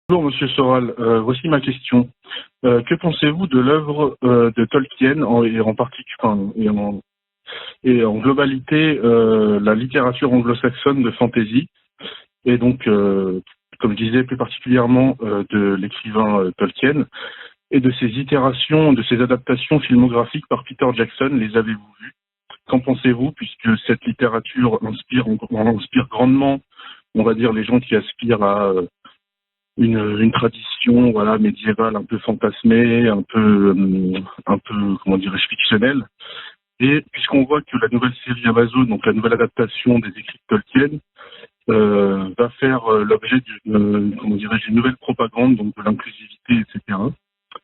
Bonjour Monsieur Soral, voici ma question. Que pensez-vous de l'œuvre de Tolkien et en particulier en globalité la littérature anglo-saxonne de fantasy et donc comme je disais plus particulièrement de l'écrivain Tolkien et de ses itérations, de ses adaptations filmographiques par Peter Jackson, les avez-vous vues? Qu'en pensez-vous, puisque cette littérature inspire grandement, on va dire, les gens qui aspirent à une tradition, voilà, médiévale un peu fantasmée, un peu comment dirais-je, fictionnelle. Et puisqu'on voit que la nouvelle série Amazon, donc la nouvelle adaptation des écrits de Tolkien, va faire l'objet d'une nouvelle propagande, donc de l'inclusivité, etc.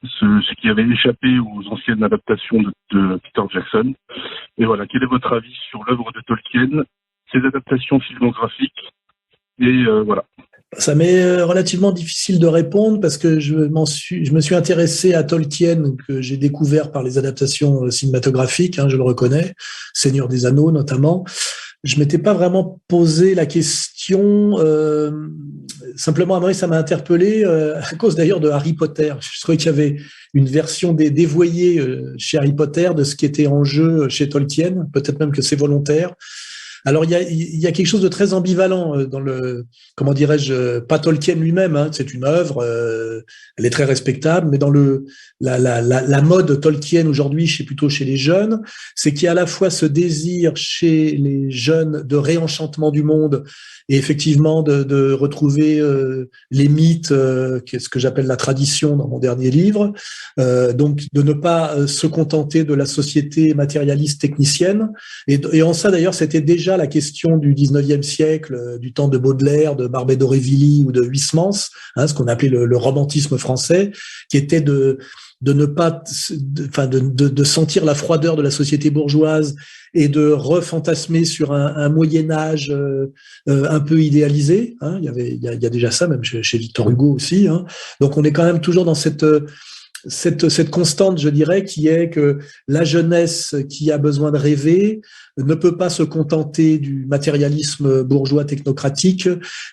Ce qui avait échappé aux anciennes adaptations de Peter Jackson. Et voilà, quel est votre avis sur l'œuvre de Tolkien, ses adaptations filmographiques, et voilà. Ça m'est relativement difficile de répondre parce que je me suis intéressé à Tolkien, que j'ai découvert par les adaptations cinématographiques, je le reconnais, Seigneur des Anneaux notamment. Je m'étais pas vraiment posé la question. Simplement, à vrai, ça m'a interpellé à cause d'ailleurs de Harry Potter. Je trouvais qu'il y avait une version dévoyée chez Harry Potter de ce qui était en jeu chez Tolkien. Peut-être même que c'est volontaire. Alors, il y a quelque chose de très ambivalent dans comment dirais-je, pas Tolkien lui-même, c'est une œuvre, elle est très respectable, mais dans la mode Tolkien aujourd'hui, plutôt chez les jeunes, c'est qu'il y a à la fois ce désir chez les jeunes de réenchantement du monde et effectivement de retrouver les mythes, ce que j'appelle la tradition dans mon dernier livre, donc de ne pas se contenter de la société matérialiste technicienne. Et en ça, d'ailleurs, c'était déjà la question du 19e siècle, du temps de Baudelaire, de Barbey d'Aurevilly ou de Huysmans, ce qu'on appelait le romantisme français, qui était de ne pas, de sentir la froideur de la société bourgeoise et de refantasmer sur un Moyen Âge un peu idéalisé. Il y a déjà ça, même chez Victor Hugo aussi. Donc on est quand même toujours dans cette constante, je dirais, qui est que la jeunesse qui a besoin de rêver ne peut pas se contenter du matérialisme bourgeois technocratique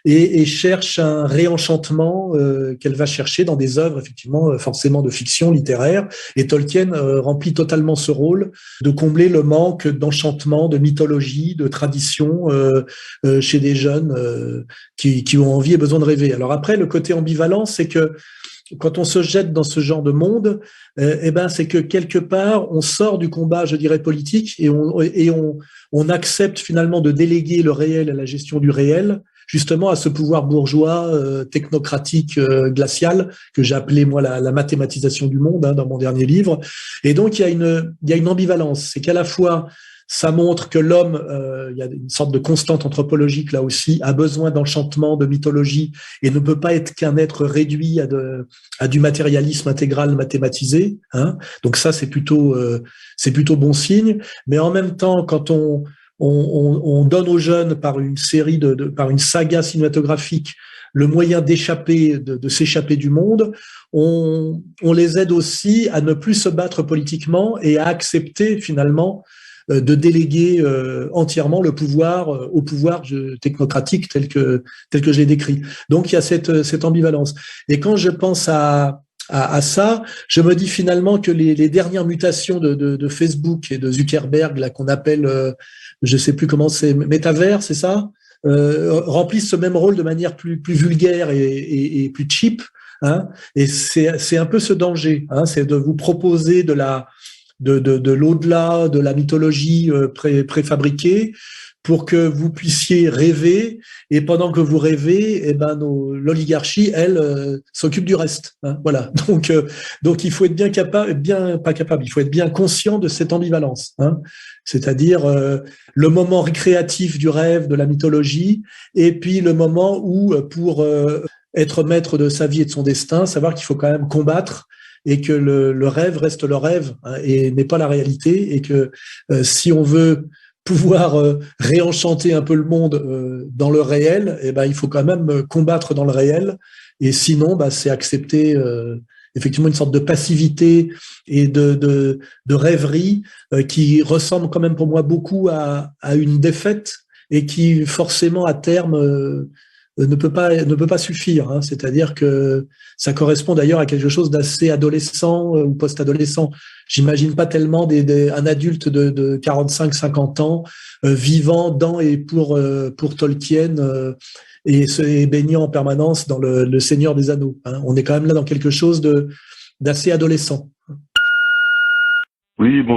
et cherche un réenchantement qu'elle va chercher dans des œuvres, effectivement, forcément de fiction littéraire. Et Tolkien remplit totalement ce rôle de combler le manque d'enchantement, de mythologie, de tradition chez des jeunes qui ont envie et besoin de rêver. Alors après, le côté ambivalent, c'est que quand on se jette dans ce genre de monde, c'est que quelque part, on sort du combat, je dirais, politique et on accepte finalement de déléguer le réel à la gestion du réel, justement à ce pouvoir bourgeois, technocratique, glacial, que j'ai appelé, moi, la mathématisation du monde, dans mon dernier livre. Et donc, il y a une ambivalence. C'est qu'à la fois, ça montre que l'homme, il y a une sorte de constante anthropologique là aussi, a besoin d'enchantement, de mythologie, et ne peut pas être qu'un être réduit à du matérialisme intégral mathématisé. Donc ça, c'est plutôt bon signe. Mais en même temps, quand on donne aux jeunes par une série par une saga cinématographique le moyen d'échapper, de s'échapper du monde, on les aide aussi à ne plus se battre politiquement et à accepter finalement de déléguer entièrement le pouvoir au pouvoir technocratique tel que je l'ai décrit. Donc il y a cette ambivalence. Et quand je pense à ça, je me dis finalement que les dernières mutations de Facebook et de Zuckerberg, là qu'on appelle, je sais plus comment c'est, métavers, c'est ça, remplissent ce même rôle de manière plus vulgaire et plus cheap. Et c'est un peu ce danger, c'est de vous proposer de l'au-delà, de la mythologie préfabriquée, pour que vous puissiez rêver, et pendant que vous rêvez, l'oligarchie, elle, s'occupe du reste. Voilà. Donc il faut être il faut être bien conscient de cette ambivalence. C'est-à-dire le moment récréatif du rêve, de la mythologie, et puis le moment où, pour être maître de sa vie et de son destin, savoir qu'il faut quand même combattre et que le rêve reste le rêve et n'est pas la réalité, et que si on veut pouvoir réenchanter un peu le monde dans le réel, il faut quand même combattre dans le réel, et sinon c'est accepter effectivement une sorte de passivité et de rêverie qui ressemble quand même pour moi beaucoup à une défaite, et qui forcément à terme ne peut pas suffire, hein. C'est-à-dire que ça correspond d'ailleurs à quelque chose d'assez adolescent ou post-adolescent. J'imagine pas tellement un adulte de 45-50 ans vivant dans et pour Tolkien et baignant en permanence dans le Seigneur des Anneaux, hein. On est quand même là dans quelque chose d'assez adolescent. Oui, bon.